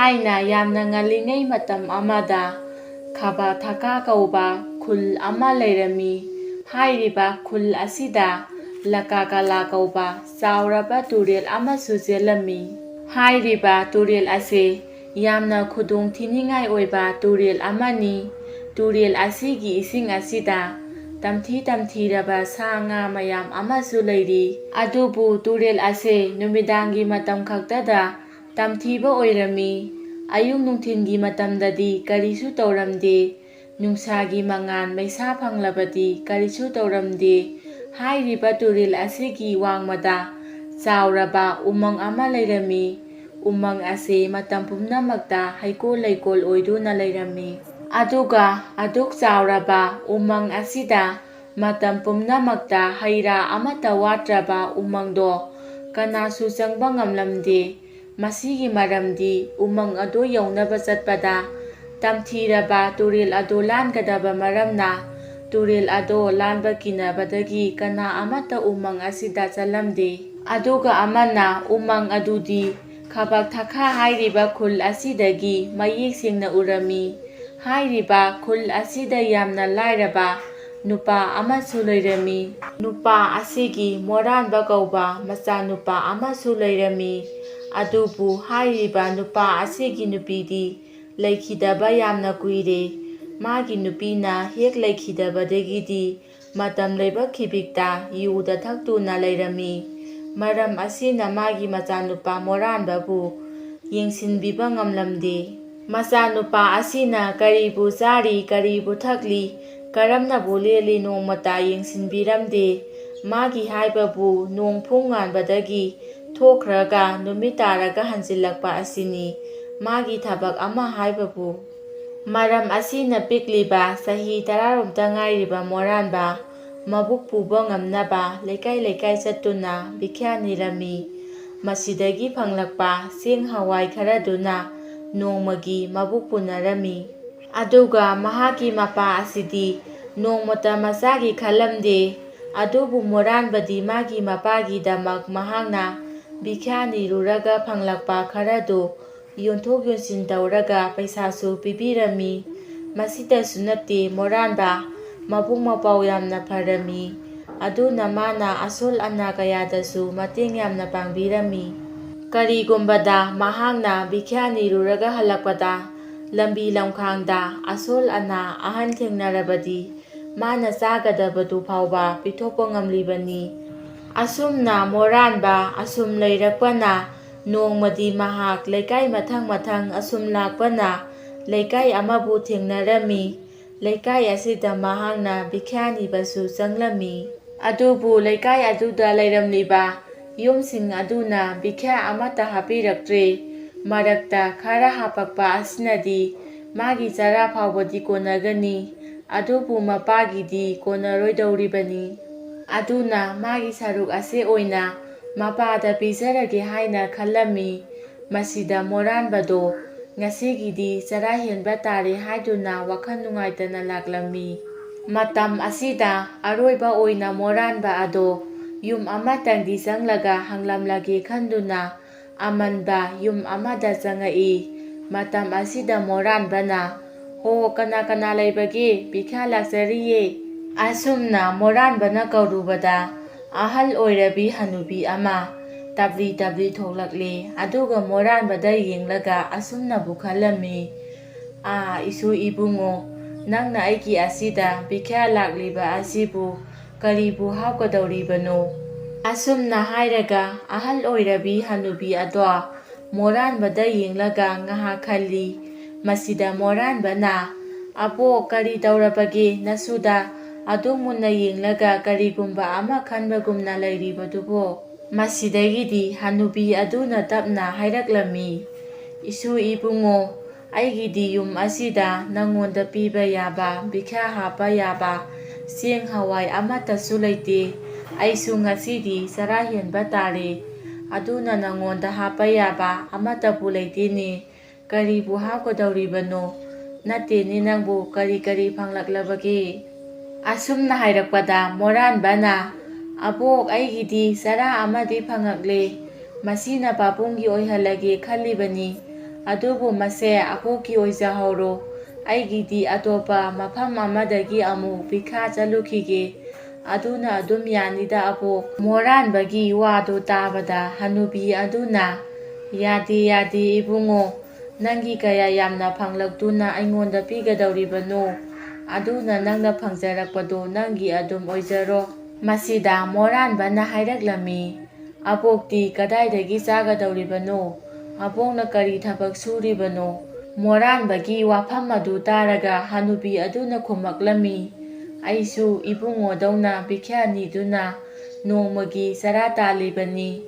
ꯊꯥꯏꯅ ꯌꯥꯝꯅ ꯉꯜꯂꯤꯉꯩ ꯃꯇꯝ ꯑꯃꯗ ꯈꯥꯕ ꯊꯥꯀꯥ ꯀꯧꯕ ꯈꯨꯜ ꯑꯃ ꯂꯩꯔꯝꯃꯤ꯫ ꯍꯥꯏꯔꯤꯕ ꯈꯨꯜ ꯑꯁꯤꯗ ꯂꯀꯥꯀꯂꯥ ꯀꯧꯕ ꯆꯥꯎꯔꯕ ꯇꯨꯔꯦꯜ ꯑꯃꯁꯨ ꯆꯦꯜꯂꯝꯃꯤ꯫ ꯍꯥꯏꯔꯤꯕ ꯇꯨꯔꯦꯜ ꯑꯁꯤ ꯌꯥꯝꯅ ꯈꯨꯗꯣꯡꯊꯤꯅꯤꯡꯉꯥꯏ ꯑꯣꯏꯕ ꯇꯨꯔꯦꯜ ꯑꯃꯅꯤ꯫ ꯇꯨꯔꯦꯜ ꯑꯁꯤꯒꯤ ꯏꯁꯤꯡ ꯑꯁꯤꯗ ꯇꯝꯊꯤ ꯇꯝꯊꯤꯔꯕ ꯁꯥ ꯉꯥ ꯃꯌꯥꯝ ꯑꯃꯁꯨ ꯂꯩꯔꯤ꯫ ꯑꯗꯨꯕꯨ ꯇꯨꯔꯦꯜ ꯑꯁꯤ ꯅꯨꯃꯤꯗꯥꯡꯒꯤ ꯃꯇꯝ ꯈꯛꯇꯗ ꯇꯝꯊꯤꯕ ꯑꯣꯏꯔꯝꯃꯤ꯫ ꯑꯌꯨꯛ ꯅꯨꯡꯊꯤꯜꯒꯤ ꯃꯇꯝꯗꯗꯤ ꯀꯔꯤꯁꯨ ꯇꯧꯔꯝꯗꯦ꯫ ꯅꯨꯡꯁꯥꯒꯤ ꯃꯉꯥꯜ ꯃꯩꯁꯥ ꯐꯪꯂꯕꯗꯤ ꯀꯔꯤꯁꯨ ꯇꯧꯔꯝꯗꯦ꯫ ꯍꯥꯏꯔꯤꯕ ꯇꯨꯔꯦꯜ ꯑꯁꯤꯒꯤ ꯋꯥꯡꯃꯗ ꯆꯥꯎꯔꯕ ꯎꯃꯪ ꯑꯃ ꯂꯩꯔꯝꯃꯤ꯫ ꯎꯃꯪ ꯑꯁꯤ ꯃꯇꯝ ꯄꯨꯝꯅꯃꯛꯇ ꯍꯩꯀꯣꯜ ꯂꯩꯀꯣꯜ ꯑꯣꯏꯗꯨꯅ ꯂꯩꯔꯝꯃꯤ꯫ ꯑꯗꯨꯒ ꯑꯗꯨꯛ ꯆꯥꯎꯔꯕ ꯎꯃꯪ ꯑꯁꯤꯗ ꯃꯇꯝ ꯄꯨꯝꯅꯃꯛꯇ ꯍꯩ ꯔꯥ ꯑꯃꯠꯇ ꯋꯥꯠꯇ꯭ꯔꯕ ꯎꯃꯪꯗꯣ ꯀꯅꯥꯁꯨ ꯆꯪꯕ ꯉꯝꯂꯝꯗꯦ꯫ ꯃꯁꯤꯒꯤ ꯃꯔꯝꯗꯤ ꯎꯃꯪ ꯑꯗꯨ ꯌꯧꯅꯕ ꯆꯠꯄꯗ ꯇꯝꯊꯤꯔꯕ ꯇꯨꯔꯦꯜ ꯑꯗꯨ ꯂꯥꯟꯒꯗꯕ ꯃꯔꯝꯅ ꯇꯨꯔꯦꯜ ꯑꯗꯨ ꯂꯥꯟꯕ ꯀꯤꯅꯕꯗꯒꯤ ꯀꯅꯥ ꯑꯃꯠꯇ ꯎꯃꯪ ꯑꯁꯤꯗ ꯆꯠꯂꯝꯗꯦ꯫ ꯑꯗꯨꯒ ꯑꯃꯅ ꯎꯃꯪ ꯑꯗꯨꯗꯤ ꯈꯥꯕ ꯊꯥꯀꯥ ꯍꯥꯏꯔꯤꯕ ꯈꯨꯜ ꯑꯁꯤꯗꯒꯤ ꯃꯌꯦꯛ ꯁꯦꯡꯅ ꯎꯔꯝꯃꯤ꯫ ꯍꯥꯏꯔꯤꯕ ꯈꯨꯜ ꯑꯁꯤꯗ ꯌꯥꯝꯅ ꯂꯥꯏꯔꯕ ꯅꯨꯄꯥ ꯑꯃꯁꯨ ꯂꯩꯔꯝꯃꯤ꯫ ꯅꯨꯄꯥ ꯑꯁꯤꯒꯤ ꯃꯣꯔꯥꯟꯕ ꯀꯧꯕ ꯃꯆꯥꯅꯨꯄꯥ ꯑꯃꯁꯨ ꯂꯩꯔꯝꯃꯤ꯫ ꯑꯗꯨꯕꯨ ꯍꯥꯏꯔꯤꯕ ꯅꯨꯄꯥ ꯑꯁꯤꯒꯤ ꯅꯨꯄꯤꯗꯤ ꯂꯩꯈꯤꯗꯕ ꯌꯥꯝꯅ ꯀꯨꯏꯔꯦ꯫ ꯃꯥꯒꯤ ꯅꯨꯄꯤꯅ ꯍꯦꯛ ꯂꯩꯈꯤꯗꯕꯗꯒꯤꯗꯤ ꯃꯇꯝ ꯂꯩꯕꯛꯈꯤꯕꯤꯛꯇ ꯌꯨꯗ ꯊꯛꯇꯨꯅ ꯂꯩꯔꯝꯃꯤ꯫ ꯃꯔꯝ ꯑꯁꯤꯅ ꯃꯥꯒꯤ ꯃꯆꯥꯅꯨꯄꯥ ꯃꯣꯔꯥꯟꯕꯕꯨ ꯌꯦꯡꯁꯤꯟꯕꯤꯕ ꯉꯝꯂꯝꯗꯦ꯫ ꯃꯆꯥꯅꯨꯄꯥ ꯑꯁꯤꯅ ꯀꯔꯤꯕꯨ ꯆꯥꯔꯤ ꯀꯔꯤꯕꯨ ꯊꯛꯂꯤ ꯀꯔꯝꯅꯕꯨ ꯂꯦꯜꯂꯤ ꯅꯣꯡꯃꯇ ꯌꯦꯡꯁꯤꯟꯕꯤꯔꯝꯗꯦ꯫ ꯃꯥꯒꯤ ꯍꯥꯏꯕꯕꯨ ꯅꯣꯡ ꯐꯨꯡꯉꯥꯟꯕꯗꯒꯤ ꯊꯣꯛꯈ꯭ꯔꯒ ꯅꯨꯃꯤꯠ ꯇꯥꯔꯒ ꯍꯟꯖꯤꯜꯂꯛꯄ ꯑꯁꯤꯅꯤ ꯃꯥꯒꯤ ꯊꯕꯛ ꯑꯃ ꯍꯥꯏꯕꯕꯨ꯫ ꯃꯔꯝ ꯑꯁꯤꯅ ꯄꯤꯛꯂꯤꯕ ꯆꯍꯤ 10 ꯉꯥꯏꯔꯤꯕ ꯃꯣꯔꯥꯟꯕ ꯃꯕꯨꯛ ꯄꯨꯕ ꯉꯝꯅꯕ ꯂꯩꯀꯥꯏ ꯂꯩꯀꯥꯏ ꯆꯠꯇꯨꯅ ꯚꯤꯈ꯭ꯌꯥ ꯅꯤꯔꯝꯃꯤ꯫ ꯃꯁꯤꯗꯒꯤ ꯐꯪꯂꯛꯄ ꯆꯦꯡ ꯍꯋꯥꯏ ꯈꯔꯗꯨꯅ ꯅꯣꯡꯃꯒꯤ ꯃꯕꯨꯛ ꯄꯨꯅꯔꯝꯃꯤ꯫ ꯑꯗꯨꯒ ꯃꯍꯥꯛꯀꯤ ꯃꯄꯥ ꯑꯁꯤꯗꯤ ꯅꯣꯡꯃꯇ ꯃꯆꯥꯒꯤ ꯈꯜꯂꯝꯗꯦ꯫ ꯑꯗꯨꯕꯨ ꯃꯣꯔꯥꯟꯕꯗꯤ ꯃꯥꯒꯤ ꯃꯄꯥꯒꯤꯗꯃꯛ ꯃꯍꯥꯛꯅ ꯚꯤꯈ꯭ꯌꯥ ꯅꯤꯔꯨꯔꯒ ꯐꯪꯂꯛꯄ ꯈꯔꯗꯨ ꯌꯣꯟꯊꯣꯛ ꯌꯣꯟꯁꯤꯟ ꯇꯧꯔꯒ ꯄꯩꯁꯥꯁꯨ ꯄꯤꯕꯤꯔꯝꯃꯤ꯫ ꯃꯁꯤꯇꯁꯨ ꯅꯠꯇꯦ ꯃꯣꯔꯥꯟꯕ ꯃꯕꯨꯛ ꯃꯄꯥꯎ ꯌꯥꯝꯅ ꯐꯔꯝꯃꯤ꯫ ꯑꯗꯨꯅ ꯃꯥꯅ ꯑꯁꯣꯜ ꯑꯅꯥ ꯀꯌꯥꯗꯁꯨ ꯃꯇꯦꯡ ꯌꯥꯝꯅ ꯄꯥꯡꯕꯤꯔꯝꯃꯤ꯫ ꯀꯔꯤꯒꯨꯝꯕꯗ ꯃꯍꯥꯛꯅ ꯚꯤꯈ꯭ꯌꯥ ꯅꯤꯔꯨꯔꯒ ꯍꯜꯂꯛꯄꯗ ꯂꯝꯕꯤ ꯂꯝꯈꯥꯡꯗ ꯑꯁꯣꯜ ꯑꯅꯥ ꯑꯍꯟ ꯊꯦꯡꯅꯔꯕꯗꯤ ꯃꯥꯅ ꯆꯥꯒꯗꯕꯗꯨ ꯐꯥꯎꯕ ꯄꯤꯊꯣꯛꯄ ꯉꯝꯂꯤꯕꯅꯤ꯫ ꯑꯁꯨꯝꯅ ꯃꯣꯔꯥꯟꯕ ꯑꯁꯨꯝ ꯂꯩꯔꯛꯄꯅ ꯅꯣꯡꯃꯗꯤ ꯃꯍꯥꯛ ꯂꯩꯀꯥꯏ ꯃꯊꯪ ꯃꯊꯪ ꯑꯁꯨꯝ ꯂꯥꯛꯄꯅ ꯂꯩꯀꯥꯏ ꯑꯃꯕꯨ ꯊꯦꯡꯅꯔꯝꯃꯤ꯫ ꯂꯩꯀꯥꯏ ꯑꯁꯤꯗ ꯃꯍꯥꯛꯅ ꯚꯤꯈ꯭ꯌꯥ ꯅꯤꯕꯁꯨ ꯆꯪꯂꯝꯃꯤ꯫ ꯑꯗꯨꯕꯨ ꯂꯩꯀꯥꯏ ꯑꯗꯨꯗ ꯂꯩꯔꯝꯂꯤꯕ ꯌꯨꯝꯁꯤꯡ ꯑꯗꯨꯅ ꯚꯤꯈ꯭ꯌꯥ ꯑꯃꯠꯇ ꯍꯥꯞꯄꯤꯔꯛꯇ꯭ꯔꯦ꯫ ꯃꯔꯛꯇ ꯈꯔ ꯍꯥꯞꯄꯛꯄ ꯑꯁꯤꯅꯗꯤ ꯃꯥꯒꯤ ꯆꯔꯥ ꯐꯥꯎꯕꯗꯤ ꯀꯣꯟꯅꯒꯅꯤ꯫ ꯑꯗꯨꯕꯨ ꯃꯄꯥꯒꯤꯗꯤ ꯀꯣꯟꯅꯔꯣꯏꯗꯧꯔꯤꯕꯅꯤ꯫ ꯑꯗꯨꯅ ꯃꯥꯒꯤ ꯁꯔꯨꯛ ꯑꯁꯤ ꯑꯣꯏꯅ ꯃꯄꯥꯗ ꯄꯤꯖꯔꯒꯦ ꯍꯥꯏꯅ ꯈꯜꯂꯝꯃꯤ꯫ ꯃꯁꯤꯗ ꯃꯣꯔꯥꯟꯕꯗꯣ ꯉꯁꯤꯒꯤꯗꯤ ꯆꯔꯥ ꯍꯦꯟꯕ ꯇꯥꯔꯦ ꯍꯥꯏꯗꯨꯅ ꯋꯥꯈꯜ ꯅꯨꯡꯉꯥꯏꯇꯅ ꯂꯥꯛꯂꯝꯃꯤ꯫ ꯃꯇꯝ ꯑꯁꯤꯗ ꯑꯔꯣꯏꯕ ꯑꯣꯏꯅ ꯃꯣꯔꯥꯟꯕ ꯑꯗꯣ ꯌꯨꯝ ꯑꯃꯇꯪꯗꯤ ꯆꯪꯂꯒ ꯍꯪꯂꯝꯂꯒꯦ ꯈꯟꯗꯨꯅ ꯑꯃꯟꯕ ꯌꯨꯝ ꯑꯃꯗ ꯆꯪꯉꯛꯏ꯫ ꯃꯇꯝ ꯑꯁꯤꯗ ꯃꯣꯔꯥꯟꯕꯅ "ꯍꯣ ꯀꯅꯥ ꯀꯅꯥ ꯂꯩꯕꯒꯦ ꯚꯤꯈ꯭ꯌꯥ ꯂꯥꯛꯆꯔꯤꯌꯦ" ꯑꯁꯨꯝꯅ ꯃꯣꯔꯥꯟꯕꯅ ꯀꯧꯔꯨꯕꯗ ꯑꯍꯜ ꯑꯣꯏꯔꯕꯤ ꯍꯅꯨꯕꯤ ꯑꯃ ꯇꯞꯂꯤ ꯇꯞꯂꯤ ꯊꯣꯛꯂꯛꯂꯦ꯫ ꯑꯗꯨꯒ ꯃꯣꯔꯥꯟꯕꯗ ꯌꯦꯡꯂꯒ ꯑꯁꯨꯝꯅꯕꯨ ꯈꯜꯂꯝꯃꯤ, ꯏꯁꯨ ꯏꯕꯨꯡꯉꯣ, ꯅꯪꯅ ꯑꯩꯒꯤ ꯑꯁꯤꯗ ꯚꯤꯈ꯭ꯌꯥ ꯂꯥꯛꯂꯤꯕ ꯑꯁꯤꯕꯨ ꯀꯔꯤꯕꯨ ꯍꯥꯞꯀꯗꯧꯔꯤꯕꯅꯣ? ꯑꯁꯨꯝꯅ ꯍꯥꯏꯔꯒ ꯑꯍꯜ ꯑꯣꯏꯔꯕꯤ ꯍꯅꯨꯕꯤ ꯑꯗꯣ ꯃꯣꯔꯥꯟꯕꯗ ꯌꯦꯡꯂꯒ ꯉꯥꯏꯍꯥꯛ ꯈꯜꯂꯤ꯫ ꯃꯁꯤꯗ ꯃꯣꯔꯥꯟꯕꯅ "ꯑꯕꯣꯛ, ꯀꯔꯤ ꯇꯧꯔꯕꯒꯦ ꯅꯁꯨꯗ ꯑꯗꯨꯛ ꯃꯨꯟꯅ ꯌꯦꯡꯂꯒ ꯀꯔꯤꯒꯨꯝꯕ ꯑꯃ ꯈꯟꯕꯒꯨꯝꯅ ꯂꯩꯔꯤꯕꯗꯨꯕꯣ?" ꯃꯁꯤꯗꯒꯤꯗꯤ ꯍꯅꯨꯕꯤ ꯑꯗꯨꯅ ꯇꯞꯅ ꯍꯥꯏꯔꯛꯂꯝꯃꯤ, "ꯏꯁꯨ ꯏꯕꯨꯡꯉꯣ, ꯑꯩꯒꯤꯗꯤ ꯌꯨꯝ ꯑꯁꯤꯗ ꯅꯉꯣꯟꯗ ꯄꯤꯕ ꯌꯥꯕ ꯚꯤꯈ꯭ꯌꯥ ꯍꯥꯞꯄ ꯌꯥꯕ ꯆꯦꯡ ꯍꯋꯥꯏ ꯑꯃꯠꯇꯁꯨ ꯂꯩꯇꯦ꯫ ꯑꯩꯁꯨ ꯉꯁꯤꯗꯤ ꯆꯔꯥ ꯍꯦꯟꯕ ꯇꯥꯔꯦ꯫ ꯑꯗꯨꯅ ꯅꯉꯣꯟꯗ ꯍꯥꯞꯄ ꯌꯥꯕ ꯑꯃꯠꯇꯕꯨ ꯂꯩꯇꯦꯅꯦ꯫ ꯀꯔꯤꯕꯨ ꯍꯥꯞꯀꯗꯧꯔꯤꯕꯅꯣ? ꯅꯠꯇꯦꯅꯦ ꯅꯪꯕꯨ ꯀꯔꯤ ꯀꯔꯤ ꯐꯪꯂꯛꯂꯕꯒꯦ?" ꯑꯁꯨꯝꯅ ꯍꯥꯏꯔꯛꯄꯗ ꯃꯣꯔꯥꯟꯕꯅ "ꯑꯕꯣꯛ, ꯑꯩꯒꯤꯗꯤ ꯆꯔꯥ ꯑꯃꯗꯤ ꯐꯪꯉꯛꯂꯦ꯫ ꯃꯁꯤꯅ ꯄꯥꯕꯨꯡꯒꯤ ꯑꯣꯏꯍꯜꯂꯒꯦ ꯈꯜꯂꯤꯕꯅꯤ꯫ ꯑꯗꯨꯕꯨ ꯃꯁꯦ ꯑꯕꯣꯛꯀꯤ ꯑꯣꯏꯖꯍꯧꯔꯣ, ꯑꯩꯒꯤꯗꯤ ꯑꯇꯣꯞꯄ ꯃꯐꯝ ꯑꯃꯗꯒꯤ ꯑꯃꯨꯛ ꯚꯤꯈꯥ ꯆꯠꯂꯨꯈꯤꯒꯦ, ꯑꯗꯨꯅ ꯑꯗꯨꯝ ꯌꯥꯅꯤꯗ ꯑꯕꯣꯛ꯫ ꯃꯣꯔꯥꯟꯕꯒꯤ ꯋꯥꯗꯨ ꯇꯥꯕꯗ ꯍꯅꯨꯕꯤ ꯑꯗꯨꯅ ꯌꯥꯗꯦ ꯌꯥꯗꯦ ꯏꯕꯨꯡꯉꯣ, ꯅꯪꯒꯤ ꯀꯌꯥ ꯌꯥꯝꯅ ꯐꯪꯂꯛꯇꯨꯅ ꯑꯩꯉꯣꯟꯗ ꯄꯤꯒꯗꯧꯔꯤꯕꯅꯣ, ꯑꯗꯨꯅ ꯅꯪꯅ ꯐꯪꯖꯔꯛꯄꯗꯣ ꯅꯪꯒꯤ ꯑꯗꯨꯝ ꯑꯣꯏꯖꯔꯣ꯫ ꯃꯁꯤꯗ ꯃꯣꯔꯥꯟꯕꯅ ꯍꯥꯏꯔꯛꯂꯝꯃꯤ, ꯑꯕꯣꯛꯇꯤ ꯀꯗꯥꯏꯗꯒꯤ ꯆꯥꯒꯗꯧꯔꯤꯕꯅꯣ? ꯑꯕꯣꯛꯅ ꯀꯔꯤ ꯊꯕꯛ ꯁꯨꯔꯤꯕꯅꯣ? ꯃꯣꯔꯥꯟꯕꯒꯤ ꯋꯥꯐꯝ ꯑꯗꯨ ꯇꯥꯔꯒ ꯍꯅꯨꯕꯤ ꯑꯗꯨꯅ ꯈꯨꯝꯃꯛꯂꯝꯃꯤ, ꯑꯩꯁꯨ ꯏꯕꯨꯡꯉꯣꯗꯧꯅ ꯚꯤꯈ꯭ꯌꯥ ꯅꯤꯗꯨꯅ ꯅꯣꯡꯃꯒꯤ ꯆꯔꯥ ꯇꯥꯜꯂꯤꯕꯅꯤ꯫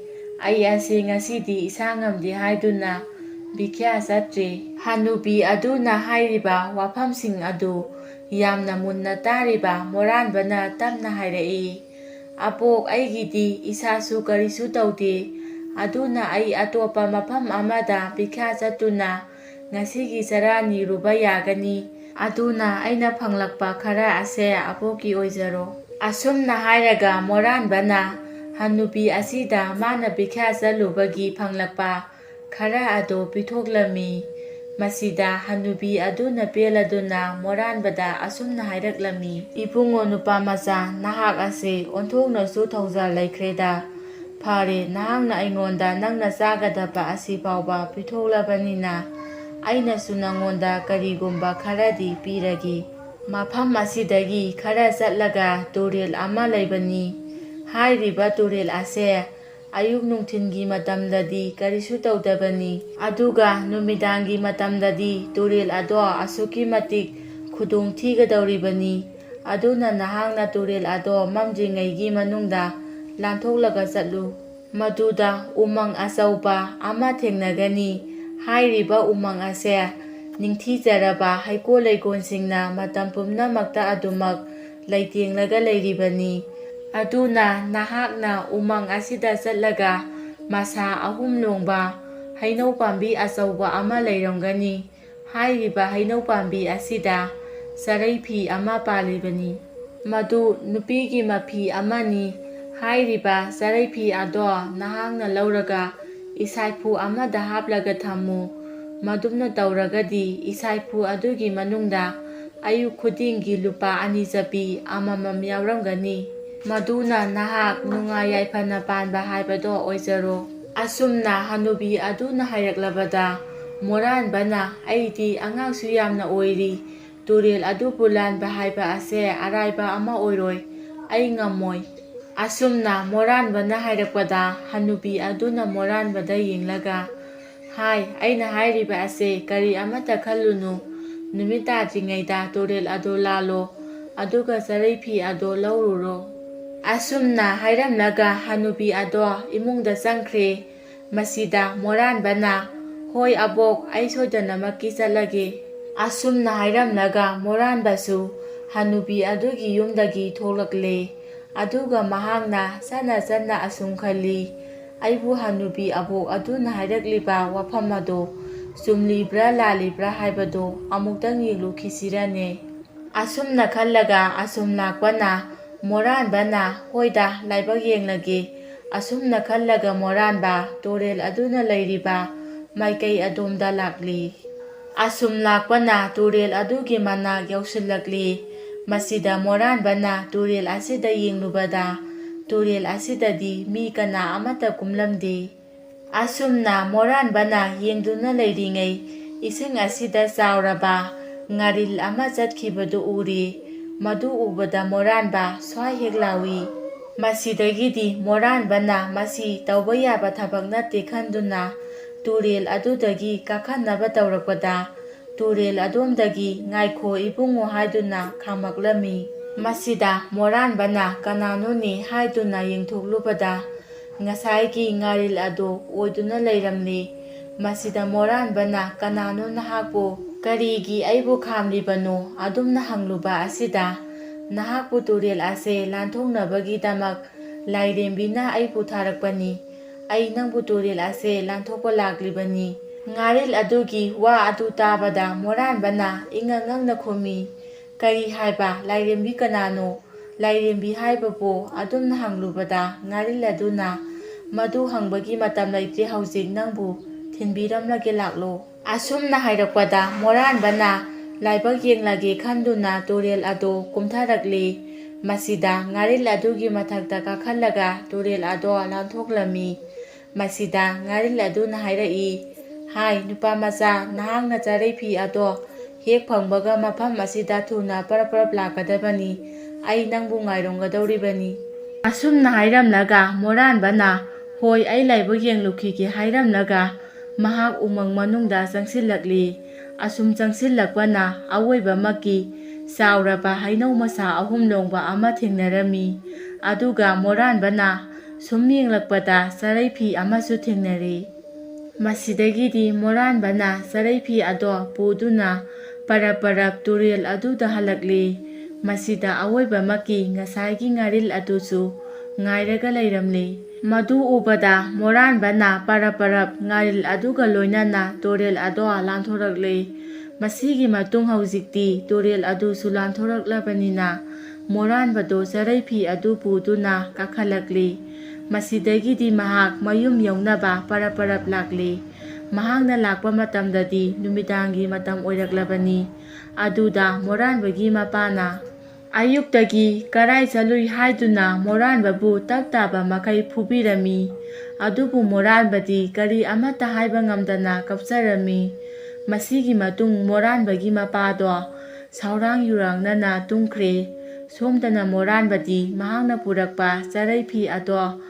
ꯑꯩ ꯑꯁꯤ ꯉꯁꯤꯗꯤ ꯏꯁꯥ ꯉꯝꯗꯦ ꯍꯥꯏꯗꯨꯅ ꯚꯤꯈ꯭ꯌꯥ ꯆꯠꯇ꯭ꯔꯦ꯫ ꯍꯅꯨꯕꯤ ꯑꯗꯨꯅ ꯍꯥꯏꯔꯤꯕ ꯋꯥꯐꯝꯁꯤꯡ ꯑꯗꯨ ꯌꯥꯝꯅ ꯃꯨꯟꯅ ꯇꯥꯔꯤꯕ ꯃꯣꯔꯥꯟꯕꯅ ꯇꯞꯅ ꯍꯥꯏꯔꯛꯏ, ꯑꯕꯣꯛ, ꯑꯩꯒꯤꯗꯤ ꯏꯁꯥꯁꯨ ꯀꯔꯤꯁꯨ ꯇꯧꯗꯦ, ꯑꯗꯨꯅ ꯑꯩ ꯑꯇꯣꯞꯄ ꯃꯐꯝ ꯑꯃꯗ ꯚꯤꯈ꯭ꯌꯥ ꯆꯠꯇꯨꯅ ꯉꯁꯤꯒꯤ ꯆꯔꯥ ꯅꯤꯔꯨꯕ ꯌꯥꯒꯅꯤ, ꯑꯗꯨꯅ ꯑꯩꯅ ꯐꯪꯂꯛꯄ ꯈꯔ ꯑꯁꯦ ꯑꯕꯣꯛꯀꯤ ꯑꯣꯏꯖꯔꯣ꯫ ꯑꯁꯨꯝꯅ ꯍꯥꯏꯔꯒ ꯃꯣꯔꯥꯟꯕꯅ ꯍꯅꯨꯕꯤ ꯑꯁꯤꯗ ꯃꯥꯅ ꯚꯤꯈ꯭ꯌꯥ ꯆꯠꯂꯨꯕꯒꯤ ꯐꯪꯂꯛꯄ ꯈꯔ ꯑꯗꯨ ꯄꯤꯊꯣꯛꯂꯝꯃꯤ꯫ ꯃꯁꯤꯗ ꯍꯅꯨꯕꯤ ꯑꯗꯨꯅ ꯄꯦꯜꯂꯗꯨꯅ ꯃꯣꯔꯥꯟꯕꯗ ꯑꯁꯨꯝꯅ ꯍꯥꯏꯔꯛꯂꯝꯃꯤ, ꯏꯕꯨꯡꯉꯣ ꯅꯨꯄꯥꯃꯆꯥ, ꯅꯍꯥꯛ ꯑꯁꯤ ꯑꯣꯟꯊꯣꯛꯅꯁꯨ ꯊꯧꯖꯥꯜ ꯂꯩꯈ꯭ꯔꯦꯗ꯫ ꯐꯔꯦ, ꯅꯍꯥꯛꯅ ꯑꯩꯉꯣꯟꯗ ꯅꯪꯅ ꯆꯥꯒꯗꯕ ꯑꯁꯤ ꯐꯥꯎꯕ ꯄꯤꯊꯣꯛꯂꯕꯅꯤꯅ ꯑꯩꯅꯁꯨ ꯅꯉꯣꯟꯗ ꯀꯔꯤꯒꯨꯝꯕ ꯈꯔꯗꯤ ꯄꯤꯔꯒꯦ꯫ ꯃꯐꯝ ꯑꯁꯤꯗꯒꯤ ꯈꯔ ꯆꯠꯂꯒ ꯇꯨꯔꯦꯜ ꯑꯃ ꯂꯩꯕꯅꯤ꯫ ꯍꯥꯏꯔꯤꯕ ꯇꯨꯔꯦꯜ ꯑꯁꯦ ꯑꯌꯨꯛ ꯅꯨꯡꯊꯤꯜꯒꯤ ꯃꯇꯝꯗꯗꯤ ꯀꯔꯤꯁꯨ ꯇꯧꯗꯕꯅꯤ, ꯑꯗꯨꯒ ꯅꯨꯃꯤꯗꯥꯡꯒꯤ ꯃꯇꯝꯗꯗꯤ ꯇꯨꯔꯦꯜ ꯑꯗꯣ ꯑꯁꯨꯛꯀꯤ ꯃꯇꯤꯛ ꯈꯨꯗꯣꯡ ꯊꯤꯒꯗꯧꯔꯤꯕꯅꯤ, ꯑꯗꯨꯅ ꯅꯍꯥꯛꯅ ꯇꯨꯔꯦꯜ ꯑꯗꯣ ꯃꯝꯗ꯭ꯔꯤꯉꯩꯒꯤ ꯃꯅꯨꯡꯗ ꯂꯥꯟꯊꯣꯛꯂꯒ ꯆꯠꯂꯨ꯫ ꯃꯗꯨꯗ ꯎꯃꯪ ꯑꯆꯧꯕ ꯑꯃ ꯊꯦꯡꯅꯒꯅꯤ꯫ ꯍꯥꯏꯔꯤꯕ ꯎꯃꯪ ꯑꯁꯦ ꯅꯤꯡꯊꯤꯖꯔꯕ ꯍꯩꯀꯣꯜ ꯂꯩꯀꯣꯜꯁꯤꯡꯅ ꯃꯇꯝ ꯄꯨꯝꯅꯃꯛꯇ ꯑꯗꯨꯃꯛ ꯂꯩꯇꯦꯡꯂꯒ ꯂꯩꯔꯤꯕꯅꯤ, ꯑꯗꯨꯅ ꯅꯍꯥꯛꯅ ꯎꯃꯪ ꯑꯁꯤꯗ ꯆꯠꯂꯒ ꯃꯁꯥ 3 ꯂꯣꯡꯕ ꯍꯩꯅꯧ ꯄꯥꯝꯕꯤ ꯑꯆꯧꯕ ꯑꯃ ꯂꯩꯔꯝꯒꯅꯤ꯫ ꯍꯥꯏꯔꯤꯕ ꯍꯩꯅꯧ ꯄꯥꯝꯕꯤ ꯑꯁꯤꯗ ꯆꯔꯩ ꯐꯤ ꯑꯃ ꯄꯥꯜꯂꯤꯕꯅꯤ, ꯃꯗꯨ ꯅꯨꯄꯤꯒꯤ ꯃꯐꯤ ꯑꯃꯅꯤ꯫ ꯍꯥꯏꯔꯤꯕ ꯆꯔꯩ ꯐꯤ ꯑꯗꯣ ꯅꯍꯥꯛꯅ ꯂꯧꯔꯒ ꯏꯁꯥꯏꯐꯨ ꯑꯃꯗ ꯍꯥꯞꯂꯒ ꯊꯝꯃꯨ꯫ ꯃꯗꯨꯝꯅ ꯇꯧꯔꯒꯗꯤ ꯏꯁꯥꯏꯐꯨ ꯑꯗꯨꯒꯤ ꯃꯅꯨꯡꯗ ꯑꯌꯨꯛ ꯈꯨꯗꯤꯡꯒꯤ ꯂꯨꯄꯥ 2 ꯆꯞꯄꯤ ꯑꯃꯃꯝ ꯌꯥꯎꯔꯝꯒꯅꯤ, ꯃꯗꯨꯅ ꯅꯍꯥꯛ ꯅꯨꯡꯉꯥꯏ ꯌꯥꯏꯐꯅ ꯄꯥꯟꯕ ꯍꯥꯏꯕꯗꯣ ꯑꯣꯏꯖꯔꯣ꯫ ꯑꯁꯨꯝꯅ ꯍꯅꯨꯕꯤ ꯑꯗꯨꯅ ꯍꯥꯏꯔꯛꯂꯕꯗ ꯃꯣꯔꯥꯟꯕꯅ, ꯑꯩꯗꯤ ꯑꯉꯥꯡꯁꯨ ꯌꯥꯝꯅ ꯑꯣꯏꯔꯤ, ꯇꯨꯔꯦꯜ ꯑꯗꯨꯕꯨ ꯂꯥꯟꯕ ꯍꯥꯏꯕ ꯑꯁꯦ ꯑꯔꯥꯏꯕ ꯑꯃ ꯑꯣꯏꯔꯣꯏ, ꯑꯩ ꯉꯝꯃꯣꯏ꯫ ꯑꯁꯨꯝꯅ ꯃꯣꯔꯥꯟꯕꯅ ꯍꯥꯏꯔꯛꯄꯗ ꯍꯅꯨꯕꯤ ꯑꯗꯨꯅ ꯃꯣꯔꯥꯟꯕꯗ ꯌꯦꯡꯂꯒ, ꯑꯩꯅ ꯍꯥꯏꯔꯤꯕ ꯑꯁꯦ ꯀꯔꯤ ꯑꯃꯠꯇ ꯈꯜꯂꯨꯅꯨ, ꯅꯨꯃꯤꯠ ꯇꯥꯗ꯭ꯔꯤꯉꯩꯗ ꯇꯨꯔꯦꯜ ꯑꯗꯨ ꯂꯥꯜꯂꯣ, ꯑꯗꯨꯒ ꯆꯔꯩ ꯐꯤ ꯑꯗꯨ ꯂꯧꯔꯨꯔꯣ꯫ ꯑꯁꯨꯝꯅ ꯍꯥꯏꯔꯝꯂꯒ ꯍꯅꯨꯕꯤ ꯑꯗꯣ ꯏꯃꯨꯡꯗ ꯆꯪꯈ꯭ꯔꯦ꯫ ꯃꯁꯤꯗ ꯃꯣꯔꯥꯟꯕꯅ, ꯍꯣꯏ ꯑꯕꯣꯛ, ꯑꯩ ꯁꯣꯏꯗꯅꯃꯛꯀꯤ ꯆꯠꯂꯒꯦ꯫ ꯑꯁꯨꯝꯅ ꯍꯥꯏꯔꯝꯂꯒ ꯃꯣꯔꯥꯟꯕꯁꯨ ꯍꯅꯨꯕꯤ ꯑꯗꯨꯒꯤ ꯌꯨꯝꯗꯒꯤ ꯊꯣꯛꯂꯛꯂꯦ, ꯑꯗꯨꯒ ꯃꯍꯥꯛꯅ ꯆꯠꯅ ꯆꯠꯅ ꯑꯁꯨꯝ ꯈꯜꯂꯤ, ꯑꯩꯕꯨ ꯍꯅꯨꯕꯤ ꯑꯕꯣꯛ ꯑꯗꯨꯅ ꯍꯥꯏꯔꯛꯂꯤꯕ ꯋꯥꯐꯝ ꯑꯗꯣ ꯆꯨꯝꯂꯤꯕ꯭ꯔꯥ ꯂꯥꯜꯂꯤꯕ꯭ꯔꯥ ꯍꯥꯏꯕꯗꯣ ꯑꯃꯨꯛꯇꯪ ꯌꯦꯡꯂꯨꯈꯤꯁꯤꯔꯅꯦ꯫ ꯑꯁꯨꯝꯅ ꯈꯜꯂꯒ ꯑꯁꯨꯝ ꯂꯥꯛꯄꯅ ꯃꯣꯔꯥꯟꯕꯅ, ꯍꯣꯏꯗ, ꯂꯥꯏꯕꯛ ꯌꯦꯡꯂꯒꯦ꯫ ꯑꯁꯨꯝꯅ ꯈꯜꯂꯒ ꯃꯣꯔꯥꯟꯕ ꯇꯨꯔꯦꯜ ꯑꯗꯨꯅ ꯂꯩꯔꯤꯕ ꯃꯥꯏꯀꯩ ꯑꯗꯣꯝꯗ ꯂꯥꯛꯂꯤ꯫ ꯑꯁꯨꯝ ꯂꯥꯛꯄꯅ ꯇꯨꯔꯦꯜ ꯑꯗꯨꯒꯤ ꯃꯅꯥꯛ ꯌꯧꯁꯤꯜꯂꯛꯂꯤ꯫ ꯃꯁꯤꯗ ꯃꯣꯔꯥꯟꯕꯅ ꯇꯨꯔꯦꯜ ꯑꯁꯤꯗ ꯌꯦꯡꯂꯨꯕꯗ ꯇꯨꯔꯦꯜ ꯑꯁꯤꯗꯗꯤ ꯃꯤ ꯀꯅꯥ ꯑꯃꯠꯇ ꯀꯨꯝꯂꯝꯗꯦ꯫ ꯑꯁꯨꯝꯅ ꯃꯣꯔꯥꯟꯕꯅ ꯌꯦꯡꯗꯨꯅ ꯂꯩꯔꯤꯉꯩ ꯏꯁꯤꯡ ꯑꯁꯤꯗ ꯆꯥꯎꯔꯕ ꯉꯥꯔꯤꯜ ꯑꯃ ꯆꯠꯈꯤꯕꯗꯨ ꯎꯔꯤ꯫ ꯃꯗꯨ ꯎꯕꯗ ꯃꯣꯔꯥꯟꯕ ꯁ꯭ꯋꯥꯏ ꯍꯦꯛ ꯂꯥꯎꯏ꯫ ꯃꯁꯤꯗꯒꯤꯗꯤ ꯃꯣꯔꯥꯟꯕꯅ ꯃꯁꯤ ꯇꯧꯕ ꯌꯥꯕ ꯊꯕꯛ ꯅꯠꯇꯦ ꯈꯟꯗꯨꯅ ꯇꯨꯔꯦꯜ ꯑꯗꯨꯗꯒꯤ ꯀꯥꯈꯠꯅꯕ ꯇꯧꯔꯛꯄꯗ ꯇꯨꯔꯦꯜ ꯑꯗꯣꯝꯗꯒꯤ ꯉꯥꯏꯈꯣ ꯏꯕꯨꯡꯉꯣ ꯍꯥꯏꯗꯨꯅ ꯈꯥꯝꯃꯛꯂꯝꯃꯤ꯫ ꯃꯁꯤꯗ ꯃꯣꯔꯥꯟꯕꯅ ꯀꯅꯥꯅꯣꯅꯦ ꯍꯥꯏꯗꯨꯅ ꯌꯦꯡꯊꯣꯛꯂꯨꯕꯗ ꯉꯁꯥꯏꯒꯤ ꯉꯥꯔꯤꯜ ꯑꯗꯨ ꯑꯣꯏꯗꯨꯅ ꯂꯩꯔꯝꯂꯦ꯫ ꯃꯁꯤꯗ ꯃꯣꯔꯥꯟꯕꯅ, ꯀꯅꯥꯅꯣ ꯅꯍꯥꯛꯄꯨ? ꯀꯔꯤꯒꯤ ꯑꯩꯕꯨ ꯈꯥꯝꯂꯤꯕꯅꯣ? ꯑꯗꯨꯝꯅ ꯍꯪꯂꯨꯕ ꯑꯁꯤꯗ, ꯅꯍꯥꯛꯄꯨ ꯇꯨꯔꯦꯜ ꯑꯁꯦ ꯂꯥꯟꯊꯣꯛꯅꯕꯒꯤꯗꯃꯛ ꯂꯥꯏꯔꯦꯝꯕꯤꯅ ꯑꯩꯕꯨ ꯊꯥꯔꯛꯄꯅꯤ꯫ ꯑꯩ ꯅꯪꯕꯨ ꯇꯨꯔꯦꯜ ꯑꯁꯦ ꯂꯥꯟꯊꯣꯛꯄ ꯂꯥꯛꯂꯤꯕꯅꯤ꯫ ꯉꯥꯔꯤꯜ ꯑꯗꯨꯒꯤ ꯋꯥ ꯑꯗꯨ ꯇꯥꯕꯗ ꯃꯣꯔꯥꯟꯕꯅ ꯏꯉꯛ ꯉꯛꯅ ꯈꯨꯝꯃꯤ, ꯀꯔꯤ ꯍꯥꯏꯕ? ꯂꯥꯏꯔꯦꯝꯕꯤ ꯀꯅꯥꯅꯣ? ꯂꯥꯏꯔꯦꯝꯕꯤ ꯍꯥꯏꯕꯕꯨ? ꯑꯗꯨꯝꯅ ꯍꯪꯂꯨꯕꯗ ꯉꯥꯔꯤꯜ ꯑꯗꯨꯅ, ꯃꯗꯨ ꯍꯪꯕꯒꯤ ꯃꯇꯝ ꯂꯩꯇ꯭ꯔꯦ ꯍꯧꯖꯤꯛ, ꯅꯪꯕꯨ ꯊꯤꯟꯕꯤꯔꯝꯂꯒꯦ ꯂꯥꯛꯂꯣ꯫ ꯑꯁꯨꯝꯅ ꯍꯥꯏꯔꯛꯄꯗ ꯃꯣꯔꯥꯟꯕꯅ ꯂꯥꯏꯕꯛ ꯌꯦꯡꯂꯒꯦ ꯈꯟꯗꯨꯅ ꯇꯨꯔꯦꯜ ꯑꯗꯨ ꯀꯨꯝꯊꯔꯛꯂꯤ꯫ ꯃꯁꯤꯗ ꯉꯥꯔꯤꯜ ꯑꯗꯨꯒꯤ ꯃꯊꯛꯇ ꯀꯥꯈꯠꯂꯒ ꯇꯨꯔꯦꯜ ꯑꯗꯣ ꯂꯥꯟꯊꯣꯛꯂꯝꯃꯤ꯫ ꯃꯁꯤꯗ ꯉꯥꯔꯤꯜ ꯑꯗꯨꯅ ꯍꯥꯏꯔꯛꯏ, "ꯍꯥꯏ ꯅꯨꯄꯥꯃꯆꯥ, ꯅꯍꯥꯛꯅ ꯆꯥꯔꯩ ꯐꯤ ꯑꯗꯣ ꯍꯦꯛ ꯐꯪꯕꯒ ꯃꯐꯝ ꯑꯁꯤꯗ ꯊꯨꯅ ꯄꯔꯞ ꯄꯔꯞ ꯂꯥꯛꯀꯗꯕꯅꯤ꯫ ꯑꯩ ꯅꯪꯕꯨ ꯉꯥꯏꯔꯝꯒꯗꯧꯔꯤꯕꯅꯤ"꯫ ꯑꯁꯨꯝꯅ ꯍꯥꯏꯔꯝꯂꯒ ꯃꯣꯔꯥꯟꯕꯅ "ꯍꯣꯏ, ꯑꯩ ꯂꯥꯏꯕꯛ ꯌꯦꯡꯂꯨꯈꯤꯒꯦ" ꯍꯥꯏꯔꯝꯂꯒ ꯃꯍꯥꯛ ꯎꯃꯪ ꯃꯅꯨꯡꯗ ꯆꯪꯁꯤꯜꯂꯛꯂꯤ꯫ ꯑꯁꯨꯝ ꯆꯪꯁꯤꯜꯂꯛꯄꯅ ꯑꯋꯣꯏꯕꯃꯛꯀꯤ ꯆꯥꯎꯔꯕ ꯍꯩꯅꯧ ꯃꯁꯥ 3 ꯂꯣꯡꯕ ꯑꯃ ꯊꯦꯡꯅꯔꯝꯃꯤ꯫ ꯑꯗꯨꯒ ꯃꯣꯔꯥꯟꯕꯅ ꯁꯨꯝ ꯌꯦꯡꯂꯛꯄꯗ ꯆꯥꯔꯩ ꯐꯤ ꯑꯃꯁꯨ ꯊꯦꯡꯅꯔꯦ꯫ ꯃꯁꯤꯗꯒꯤꯗꯤ ꯃꯣꯔꯥꯟꯕꯅ ꯆꯥꯔꯩ ꯐꯤ ꯑꯗꯣ ꯄꯨꯗꯨꯅ ꯄꯔꯞ ꯄꯔꯞ ꯇꯨꯔꯦꯜ ꯑꯗꯨꯗ ꯍꯜꯂꯛꯂꯤ꯫ ꯃꯁꯤꯗ ꯑꯋꯣꯏꯕꯃꯛꯀꯤ ꯉꯁꯥꯏꯒꯤ ꯉꯥꯔꯤꯜ ꯑꯗꯨꯁꯨ ꯉꯥꯏꯔꯒ ꯂꯩꯔꯝꯂꯤ꯫ ꯃꯗꯨ ꯎꯕꯗ ꯃꯣꯔꯥꯟꯕꯅ ꯄꯔꯞ ꯄꯔꯞ ꯉꯥꯔꯤꯜ ꯑꯗꯨꯒ ꯂꯣꯏꯅꯅ ꯇꯨꯔꯦꯜ ꯑꯗꯣ ꯂꯥꯟꯊꯣꯔꯛꯂꯤ꯫ ꯃꯁꯤꯒꯤ ꯃꯇꯨꯡ ꯍꯧꯖꯤꯛꯇꯤ ꯇꯨꯔꯦꯜ ꯑꯗꯨꯁꯨ ꯂꯥꯟꯊꯣꯔꯛꯂꯕꯅꯤꯅ ꯃꯣꯔꯥꯟꯕꯗꯣ ꯆꯥꯔꯩ ꯐꯤ ꯑꯗꯨ ꯄꯨꯗꯨꯅ ꯀꯥꯈꯠꯂꯛꯂꯤ꯫ ꯃꯁꯤꯗꯒꯤꯗꯤ ꯃꯍꯥꯛ ꯃꯌꯨꯝ ꯌꯧꯅꯕ ꯄꯔꯞ ꯄꯔꯞ ꯂꯥꯛꯂꯤ꯫ ꯃꯍꯥꯛꯅ ꯂꯥꯛꯄ ꯃꯇꯝꯗꯗꯤ ꯅꯨꯃꯤꯗꯥꯡꯒꯤ ꯃꯇꯝ ꯑꯣꯏꯔꯛꯂꯕꯅꯤ꯫ ꯑꯗꯨꯗ ꯃꯣꯔꯥꯟꯕꯒꯤ ꯃꯄꯥꯅ ꯑꯌꯨꯛꯇꯒꯤ ꯀꯔꯥꯏ ꯆꯠꯂꯨꯏ ꯍꯥꯏꯗꯨꯅ ꯃꯣꯔꯥꯟꯕꯕꯨ ꯇꯞ ꯇꯥꯕ ꯃꯈꯩ ꯐꯨꯕꯤꯔꯝꯃꯤ꯫ ꯑꯗꯨꯕꯨ ꯃꯣꯔꯥꯟꯕꯗꯤ ꯀꯔꯤ ꯑꯃꯠꯇ ꯍꯥꯏꯕ ꯉꯝꯗꯅ ꯀꯞꯆꯔꯝꯃꯤ꯫ ꯃꯁꯤꯒꯤ ꯃꯇꯨꯡ ꯃꯣꯔꯥꯟꯕꯒꯤ ꯃꯄꯥꯗꯣ ꯁꯥꯎꯔꯥꯡ ꯌꯨꯔꯥꯡꯅꯅ ꯇꯨꯝꯈ꯭ꯔꯦ꯫ ꯁꯣꯝꯗꯅ ꯃꯣꯔꯥꯟꯕꯗꯤ ꯃꯍꯥꯛꯅ ꯄꯨꯔꯛꯄ ꯆꯥꯔꯩ ꯐꯤ ꯑꯗꯣ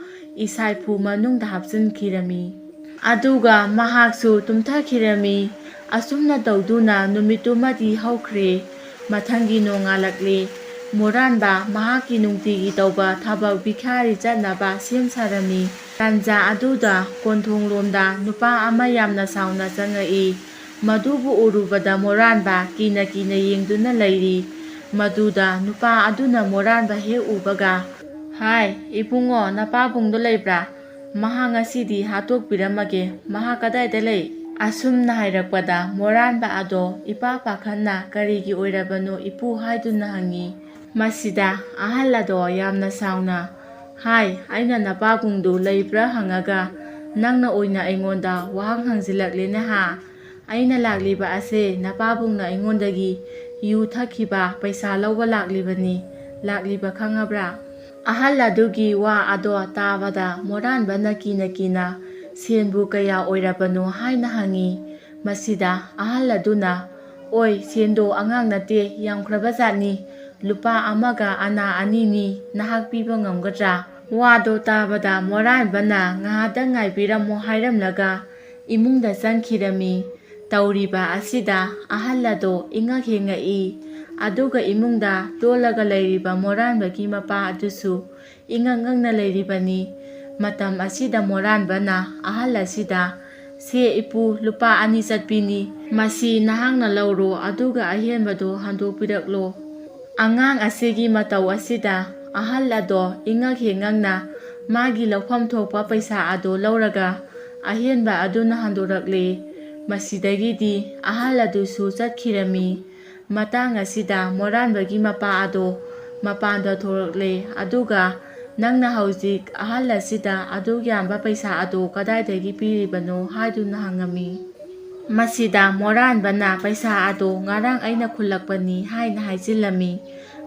ꯏꯁꯥꯏꯐꯨ ꯃꯅꯨꯡꯗ ꯍꯥꯞꯆꯤꯟꯈꯤꯔꯝꯃꯤ꯫ ꯑꯗꯨꯒ ꯃꯍꯥꯛꯁꯨ ꯇꯨꯝꯊꯈꯤꯔꯝꯃꯤ꯫ ꯑꯁꯨꯝꯅ ꯇꯧꯗꯨꯅ ꯅꯨꯃꯤꯠꯇꯨꯃꯗꯤ ꯍꯧꯈ꯭ꯔꯦ꯫ ꯃꯊꯪꯒꯤ ꯅꯣꯡꯉꯥꯜꯂꯛꯂꯤ꯫ ꯃꯣꯔꯥꯟꯕ ꯃꯍꯥꯛꯀꯤ ꯅꯨꯡꯇꯤꯒꯤ ꯇꯧꯕ ꯊꯕꯛ ꯚꯤꯈꯥꯔꯤ ꯆꯠꯅꯕ ꯁꯦꯝ ꯁꯥꯔꯝꯃꯤ꯫ ꯇꯥꯟꯖꯥ ꯑꯗꯨꯗ ꯀꯣꯟꯊꯣꯡꯂꯣꯝꯗ ꯅꯨꯄꯥ ꯑꯃ ꯌꯥꯝꯅ ꯁꯥꯎꯅ ꯆꯪꯉꯛꯏ꯫ ꯃꯗꯨꯕꯨ ꯎꯔꯨꯕꯗ ꯃꯣꯔꯥꯟꯕ ꯀꯤꯅ ꯀꯤꯅ ꯌꯦꯡꯗꯨꯅ ꯂꯩꯔꯤ꯫ ꯃꯗꯨꯗ ꯅꯨꯄꯥ ꯑꯗꯨꯅ ꯃꯣꯔꯥꯟꯕ ꯍꯦꯛ ꯎꯕꯒ, "ꯍꯥꯏ ꯏꯕꯨꯡꯉꯣ, ꯅꯄꯥꯕꯨꯡꯗꯣ ꯂꯩꯕ꯭ꯔꯥ? ꯃꯍꯥꯛ ꯉꯁꯤꯗꯤ ꯍꯥꯠꯇꯣꯛꯄꯤꯔꯝꯃꯒꯦ꯫ ꯃꯍꯥꯛ ꯀꯗꯥꯏꯗ ꯂꯩ"꯫ ꯑꯁꯨꯝꯅ ꯍꯥꯏꯔꯛꯄꯗ ꯃꯣꯔꯥꯟꯕ ꯑꯗꯣ ꯏꯄꯥ ꯄꯥꯈꯠꯅ "ꯀꯔꯤꯒꯤ ꯑꯣꯏꯔꯕꯅꯣ ꯏꯄꯨ" ꯍꯥꯏꯗꯨꯅ ꯍꯪꯉꯤ꯫ ꯃꯁꯤꯗ ꯑꯍꯜ ꯑꯗꯣ ꯌꯥꯝꯅ ꯁꯥꯎꯅ, "ꯍꯥꯏ, ꯑꯩꯅ ꯅꯄꯥꯕꯨꯡꯗꯨ ꯂꯩꯕ꯭ꯔꯥ ꯍꯪꯉꯒ ꯅꯪꯅ ꯑꯣꯏꯅ ꯑꯩꯉꯣꯟꯗ ꯋꯥꯍꯪ ꯍꯪꯖꯤꯜꯂꯛꯂꯦꯅꯦ ꯍꯥ? ꯑꯩꯅ ꯂꯥꯛꯂꯤꯕ ꯑꯁꯦ ꯅꯄꯥꯕꯨꯡꯅ ꯑꯩꯉꯣꯟꯗꯒꯤ ꯌꯨ ꯊꯛꯈꯤꯕ ꯄꯩꯁꯥ ꯂꯧꯕ ꯂꯥꯛꯂꯤꯕꯅꯤ꯫ ꯂꯥꯛꯂꯤꯕ ꯈꯪꯉꯕ꯭ꯔꯥ"꯫ ꯑꯍꯜ ꯑꯗꯨꯒꯤ ꯋꯥ ꯑꯗꯣ ꯇꯥꯕꯗ ꯃꯣꯔꯥꯟꯕꯅ ꯀꯤꯅ ꯀꯤꯅ "ꯁꯦꯟꯕꯨ ꯀꯌꯥ ꯑꯣꯏꯔꯕꯅꯣ" ꯍꯥꯏꯅ ꯍꯪꯉꯤ꯫ ꯃꯁꯤꯗ ꯑꯍꯜ ꯑꯗꯨꯅ, "ꯑꯣꯏ, ꯁꯦꯟꯗꯣ ꯑꯉꯥꯡ ꯅꯠꯇꯦ, ꯌꯥꯝꯈ꯭ꯔꯕꯖꯥꯠꯅꯤ꯫ ꯂꯨꯄꯥ 1ꯒ ꯑꯅꯥ 2ꯅꯤ꯫ ꯅꯍꯥꯛ ꯄꯤꯕ ꯉꯝꯒꯗ꯭ꯔꯥ"꯫ ꯋꯥꯗꯣ ꯇꯥꯕꯗ ꯃꯣꯔꯥꯟꯕꯅ "ꯉꯥꯏꯍꯥꯛꯇꯪ ꯉꯥꯏꯕꯤꯔꯝꯃꯣ" ꯍꯥꯏꯔꯝꯂꯒ ꯏꯃꯨꯡꯗ ꯆꯪꯈꯤꯔꯝꯃꯤ꯫ ꯇꯧꯔꯤꯕ ꯑꯁꯤꯗ ꯑꯍꯜ ꯑꯗꯣ ꯏꯉꯛ ꯍꯦꯡꯉꯛꯏ꯫ ꯑꯗꯨꯒ ꯏꯃꯨꯡꯗ ꯂꯣꯠꯂꯒ ꯂꯩꯔꯤꯕ ꯃꯣꯔꯥꯟꯕꯒꯤ ꯃꯄꯥ ꯑꯗꯨꯁꯨ ꯏꯉꯛ ꯉꯛꯅ ꯂꯩꯔꯤꯕꯅꯤ꯫ ꯃꯇꯝ ꯑꯁꯤꯗ ꯃꯣꯔꯥꯟꯕꯅ ꯑꯍꯜ ꯑꯁꯤꯗ, "ꯁꯦ ꯏꯄꯨ, ꯂꯨꯄꯥ 2 ꯆꯠꯄꯤꯅꯤ꯫ ꯃꯁꯤ ꯅꯍꯥꯛꯅ ꯂꯧꯔꯣ, ꯑꯗꯨꯒ ꯑꯍꯦꯟꯕꯗꯣ ꯍꯟꯗꯣꯛꯄꯤꯔꯛꯂꯣ"꯫ ꯑꯉꯥꯡ ꯑꯁꯤꯒꯤ ꯃꯇꯧ ꯑꯁꯤꯗ ꯑꯍꯜ ꯑꯗꯣ ꯏꯉꯛ ꯍꯦꯡꯉꯛꯅ ꯃꯥꯒꯤ ꯂꯧꯐꯝ ꯊꯣꯛꯄ ꯄꯩꯁꯥ ꯑꯗꯨ ꯂꯧꯔꯒ ꯑꯍꯦꯟꯕ ꯑꯗꯨꯅ ꯍꯟꯗꯣꯔꯛꯂꯦ꯫ ꯃꯁꯤꯗꯒꯤꯗꯤ ꯑꯍꯜ ꯑꯗꯨꯁꯨ ꯆꯠꯈꯤꯔꯝꯃꯤ꯫ ꯃꯇꯥꯡ ꯑꯁꯤꯗ ꯃꯣꯔꯥꯟꯕꯒꯤ ꯃꯄꯥ ꯑꯗꯣ ꯃꯄꯥꯟꯗ ꯊꯣꯔꯛꯂꯦ꯫ ꯑꯗꯨꯒ "ꯅꯪꯅ ꯍꯧꯖꯤꯛ ꯑꯍꯜ ꯑꯁꯤꯗ ꯑꯗꯨꯛ ꯌꯥꯝꯕ ꯄꯩꯁꯥ ꯑꯗꯨ ꯀꯗꯥꯏꯗꯒꯤ ꯄꯤꯔꯤꯕꯅꯣ" ꯍꯥꯏꯗꯨꯅ ꯍꯪꯉꯝꯃꯤ꯫ ꯃꯁꯤꯗ ꯃꯣꯔꯥꯟꯕꯅ "ꯄꯩꯁꯥ ꯑꯗꯣ ꯉꯔꯥꯡ ꯑꯩꯅ ꯈꯨꯜꯂꯛꯄꯅꯤ" ꯍꯥꯏꯅ ꯍꯥꯏꯖꯤꯜꯂꯝꯃꯤ꯫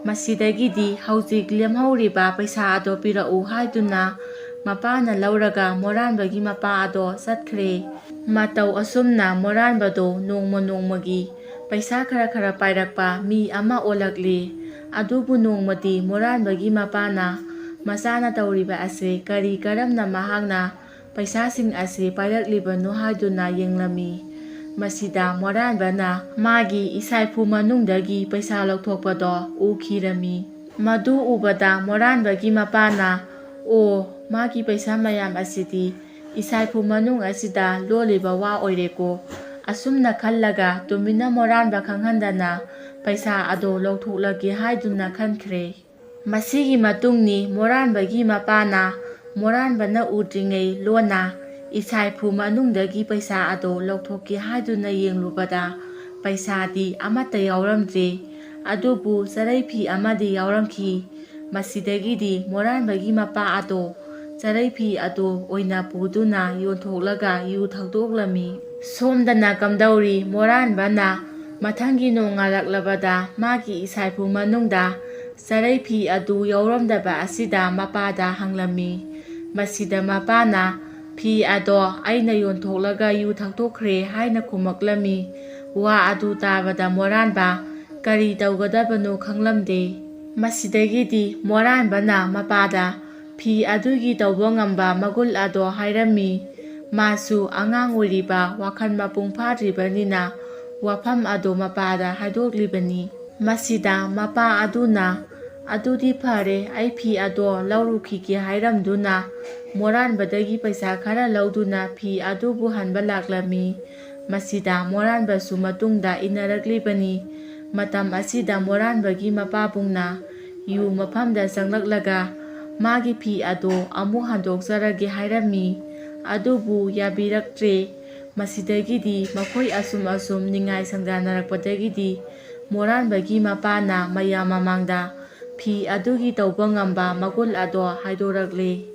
ꯃꯁꯤꯗꯒꯤꯗꯤ "ꯍꯧꯖꯤꯛ ꯂꯦꯝꯍꯧꯔꯤꯕ ꯄꯩꯁꯥ ꯑꯗꯣ ꯄꯤꯔꯛꯎ" ꯍꯥꯏꯗꯨꯅ ꯃꯄꯥꯅ ꯂꯧꯔꯒ ꯃꯣꯔꯥꯟꯕꯒꯤ ꯃꯄꯥ ꯑꯗꯣ ꯆꯠꯈ꯭ꯔꯦ꯫ ꯃꯇꯧ ꯑꯁꯨꯝꯅ ꯃꯣꯔꯥꯟꯕꯗꯣ ꯅꯣꯡꯃ ꯅꯣꯡꯃꯒꯤ ꯄꯩꯁꯥ ꯈꯔ ꯈꯔ ꯄꯥꯏꯔꯛꯄ ꯃꯤ ꯑꯃ ꯑꯣꯜꯂꯛꯂꯦ꯫ ꯑꯗꯨꯕꯨ ꯅꯣꯡꯃꯗꯤ ꯃꯣꯔꯥꯟꯕꯒꯤ ꯃꯄꯥꯅ ꯃꯆꯥꯅ ꯇꯧꯔꯤꯕ ꯑꯁꯦ ꯀꯔꯤ ꯀꯔꯝꯅ ꯃꯍꯥꯛꯅ ꯄꯩꯁꯥꯁꯤꯡ ꯑꯁꯤ ꯄꯥꯏꯔꯛꯂꯤꯕꯅꯣ ꯍꯥꯏꯗꯨꯅ ꯌꯦꯡꯂꯝꯃꯤ꯫ ꯃꯁꯤꯗ ꯃꯣꯔꯥꯟꯕꯅ ꯃꯥꯒꯤ ꯏꯁꯥꯏꯐꯨ ꯃꯅꯨꯡꯗꯒꯤ ꯄꯩꯁꯥ ꯂꯧꯊꯣꯛꯄꯗꯣ ꯎꯈꯤꯔꯝꯃꯤ꯫ ꯃꯗꯨ ꯎꯕꯗ ꯃꯣꯔꯥꯟꯕꯒꯤ ꯃꯄꯥꯅ, "ꯑꯣ, ꯃꯥꯒꯤ ꯄꯩꯁꯥ ꯃꯌꯥꯝ ꯑꯁꯤꯗꯤ ꯏꯁꯥꯏꯐꯨ ꯃꯅꯨꯡ ꯑꯁꯤꯗ ꯂꯣꯠꯂꯤꯕ ꯋꯥ ꯑꯣꯏꯔꯦꯀꯣ"꯫ ꯑꯁꯨꯝꯅ ꯈꯜꯂꯒ ꯇꯨꯃꯤꯟꯅ ꯃꯣꯔꯥꯟꯕ ꯈꯪꯍꯟꯗꯅ ꯄꯩꯁꯥ ꯑꯗꯣ ꯂꯧꯊꯣꯛꯂꯒꯦ ꯍꯥꯏꯗꯨꯅ ꯈꯟꯈ꯭ꯔꯦ꯫ ꯃꯁꯤꯒꯤ ꯃꯇꯨꯡꯅꯤ ꯃꯣꯔꯥꯟꯕꯒꯤ ꯃꯄꯥꯅ ꯃꯣꯔꯥꯟꯕꯅ ꯎꯗ꯭ꯔꯤꯉꯩ ꯂꯣꯟꯅ ꯏꯁꯥꯏꯐꯨ ꯃꯅꯨꯡꯗꯒꯤ ꯄꯩꯁꯥ ꯑꯗꯣ ꯂꯧꯊꯣꯛꯀꯦ ꯍꯥꯏꯗꯨꯅ ꯌꯦꯡꯂꯨꯕꯗ ꯄꯩꯁꯥꯗꯤ ꯑꯃꯠꯇ ꯌꯥꯎꯔꯝꯗ꯭ꯔꯦ꯫ ꯑꯗꯨꯕꯨ ꯆꯥꯔꯩ ꯐꯤ ꯑꯃꯗꯤ ꯌꯥꯎꯔꯝꯈꯤ꯫ ꯃꯁꯤꯗꯒꯤꯗꯤ ꯃꯣꯔꯥꯟꯕꯒꯤ ꯃꯄꯥ ꯑꯗꯣ ꯆꯔꯩ ꯐꯤ ꯑꯗꯨ ꯑꯣꯏꯅ ꯄꯨꯗꯨꯅ ꯌꯣꯟꯊꯣꯛꯂꯒ ꯌꯨ ꯊꯛꯇꯣꯛꯂꯝꯃꯤ꯫ ꯁꯣꯝꯗꯅ ꯀꯝꯗꯧꯔꯤ? ꯃꯣꯔꯥꯟꯕꯅ ꯃꯊꯪꯒꯤ ꯅꯣꯡꯉꯥꯜꯂꯛꯂꯕꯗ ꯃꯥꯒꯤ ꯏꯁꯥꯏꯐꯨ ꯃꯅꯨꯡꯗ ꯆꯔꯩ ꯐꯤ ꯑꯗꯨ ꯌꯥꯎꯔꯝꯗꯕ ꯑꯁꯤꯗ ꯃꯄꯥꯗ ꯍꯪꯂꯝꯃꯤ꯫ ꯃꯁꯤꯗ ꯃꯄꯥꯅ ꯐꯤ ꯑꯗꯣ ꯑꯩꯅ ꯌꯣꯟꯊꯣꯛꯂꯒ ꯌꯨ ꯊꯛꯇꯣꯛꯈ꯭ꯔꯦ ꯍꯥꯏꯅ ꯈꯨꯝꯃꯛꯂꯝꯃꯤ꯫ ꯋꯥ ꯑꯗꯨ ꯇꯥꯕꯗ ꯃꯣꯔꯥꯟꯕ ꯀꯔꯤ ꯇꯧꯒꯗꯕꯅꯣ ꯈꯪꯂꯝꯗꯦ꯫ ꯃꯁꯤꯗꯒꯤꯗꯤ ꯃꯣꯔꯥꯟꯕꯅ ꯃꯄꯥꯗ ꯐꯤ ꯑꯗꯨꯒꯤ ꯇꯧꯕ ꯉꯝꯕ ꯃꯒꯨꯟ ꯑꯗꯣ ꯍꯥꯏꯔꯝꯃꯤ꯫ ꯃꯥꯁꯨ ꯑꯉꯥꯡ ꯑꯣꯏꯔꯤꯕ, ꯋꯥꯈꯜ ꯃꯄꯨꯡ ꯐꯥꯗ꯭ꯔꯤꯕꯅꯤꯅ ꯋꯥꯐꯝ ꯑꯗꯣ ꯃꯄꯥꯗ ꯍꯥꯏꯗꯣꯛꯂꯤꯕꯅꯤ꯫ ꯃꯁꯤꯗ ꯃꯄꯥ ꯑꯗꯨꯅ "ꯑꯗꯨꯗꯤ ꯐꯔꯦ, ꯑꯩ ꯐꯤ ꯑꯗꯣ ꯂꯧꯔꯨꯈꯤꯒꯦ" ꯍꯥꯏꯔꯝꯗꯨꯅ ꯃꯣꯔꯥꯟꯕꯗꯒꯤ ꯄꯩꯁꯥ ꯈꯔ ꯂꯧꯗꯨꯅ ꯐꯤ ꯑꯗꯨꯕꯨ ꯍꯟꯕ ꯂꯥꯛꯂꯝꯃꯤ꯫ ꯃꯁꯤꯗ ꯃꯣꯔꯥꯟꯕꯁꯨ ꯃꯇꯨꯡꯗ ꯏꯟꯅꯔꯛꯂꯤꯕꯅꯤ꯫ ꯃꯇꯝ ꯑꯁꯤꯗ ꯃꯣꯔꯥꯟꯕꯒꯤ ꯃꯄꯥꯕꯨꯡꯅ ꯌꯨ ꯃꯐꯝꯗ ꯆꯪꯂꯛꯂꯒ ꯃꯥꯒꯤ ꯐꯤ ꯑꯗꯣ ꯑꯃꯨꯛ ꯍꯟꯗꯣꯛꯆꯔꯒꯦ ꯍꯥꯏꯔꯝꯃꯤ꯫ ꯑꯗꯨꯕꯨ ꯌꯥꯕꯤꯔꯛꯇ꯭ꯔꯦ꯫ ꯃꯁꯤꯗꯒꯤꯗꯤ ꯃꯈꯣꯏ ꯑꯁꯨꯝ ꯅꯤꯡꯉꯥꯏ ꯁꯪꯗꯥꯅꯔꯛꯄꯗꯒꯤꯗꯤ ꯃꯣꯔꯥꯟꯕꯒꯤ ꯃꯄꯥꯅ ꯃꯌꯥꯝ ꯃꯃꯥꯡꯗ ꯐꯤ ꯑꯗꯨꯒꯤ ꯇꯧꯕ ꯉꯝꯕ ꯃꯒꯨꯟ ꯑꯗꯣ ꯍꯥꯏꯗꯣꯔꯛꯂꯦ꯫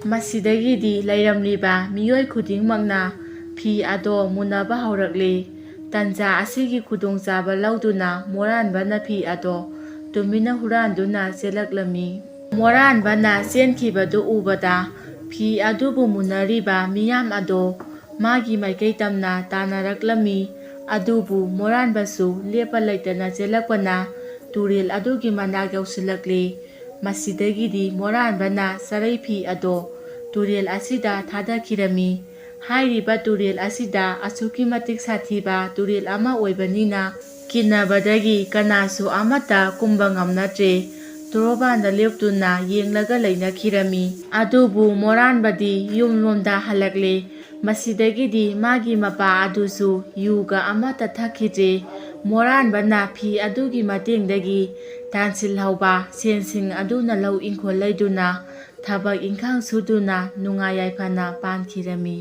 ꯃꯁꯤꯗꯒꯤꯗꯤ ꯂꯩꯔꯝꯂꯤꯕ ꯃꯤꯑꯣꯏ ꯈꯨꯗꯤꯡꯃꯛꯅ ꯐꯤ ꯑꯗꯣ ꯃꯨꯟꯅꯕ ꯍꯧꯔꯛꯂꯦ꯫ ꯇꯟꯖꯥ ꯑꯁꯤꯒꯤ ꯈꯨꯗꯣꯡꯆꯥꯕ ꯂꯧꯗꯨꯅ ꯃꯣꯔꯥꯟꯕꯅ ꯐꯤ ꯑꯗꯣ ꯇꯨꯃꯤꯟꯅ ꯍꯨꯔꯥꯟꯗꯨꯅ ꯆꯦꯜꯂꯛꯂꯝꯃꯤ꯫ ꯃꯣꯔꯥꯟꯕꯅ ꯆꯦꯟꯈꯤꯕꯗꯨ ꯎꯕꯗ ꯐꯤ ꯑꯗꯨꯕꯨ ꯃꯨꯟꯅꯔꯤꯕ ꯃꯤꯌꯥꯝ ꯑꯗꯣ ꯃꯥꯒꯤ ꯃꯥꯏꯀꯩ ꯇꯝꯅ ꯇꯥꯟꯅꯔꯛꯂꯝꯃꯤ꯫ ꯑꯗꯨꯕꯨ ꯃꯣꯔꯥꯟꯕꯁꯨ ꯂꯦꯞꯄ ꯂꯩꯇꯅ ꯆꯦꯜꯂꯛꯄꯅ ꯇꯨꯔꯦꯜ ꯑꯗꯨꯒꯤ ꯃꯅꯥꯛ ꯌꯧꯁꯤꯜꯂꯛꯂꯦ꯫ ꯃꯁꯤꯗꯒꯤꯗꯤ ꯃꯣꯔꯥꯟꯕꯅ ꯆꯔꯩ ꯐꯤ ꯑꯗꯣ ꯇꯨꯔꯦꯜ ꯑꯁꯤꯗ ꯊꯥꯗꯈꯤꯔꯝꯃꯤ꯫ ꯍꯥꯏꯔꯤꯕ ꯇꯨꯔꯦꯜ ꯑꯁꯤꯗ ꯑꯁꯨꯛꯀꯤ ꯃꯇꯤꯛ ꯁꯥꯊꯤꯕ ꯇꯨꯔꯦꯜ ꯑꯃ ꯑꯣꯏꯕꯅꯤꯅ ꯀꯤꯅꯕꯗꯒꯤ ꯀꯅꯥꯁꯨ ꯑꯃꯠꯇ ꯀꯨꯝꯕ ꯉꯝꯅꯗ꯭ꯔꯦ꯫ ꯇꯣꯔꯕꯥꯟꯗ ꯂꯦꯞꯇꯨꯅ ꯌꯦꯡꯂꯒ ꯂꯩꯅꯈꯤꯔꯝꯃꯤ꯫ ꯑꯗꯨꯕꯨ ꯃꯣꯔꯥꯟꯕꯗꯤ ꯌꯨꯝꯂꯣꯝꯗ ꯍꯜꯂꯛꯂꯦ꯫ ꯃꯁꯤꯗꯒꯤꯗꯤ ꯃꯥꯒꯤ ꯃꯄꯥ ꯑꯗꯨꯁꯨ ꯌꯨꯒ ꯑꯃꯠꯇ ꯊꯛꯈꯤꯗ꯭ꯔꯦ꯫ ꯃꯣꯔꯥꯟꯕꯅ ꯐꯤ ꯑꯗꯨꯒꯤ ꯃꯇꯦꯡꯗꯒꯤ ꯇꯥꯟꯁꯤꯜꯍꯧꯕ ꯁꯦꯟꯁꯤꯡ ꯑꯗꯨꯅ ꯂꯧ ꯏꯪꯈꯣꯜ ꯂꯩꯗꯨꯅ ꯊꯕꯛ ꯏꯪꯈꯥꯡ ꯁꯨꯗꯨꯅ ꯅꯨꯡꯉꯥꯏ ꯌꯥꯏꯐꯅ ꯄꯥꯟꯈꯤꯔꯝꯃꯤ꯫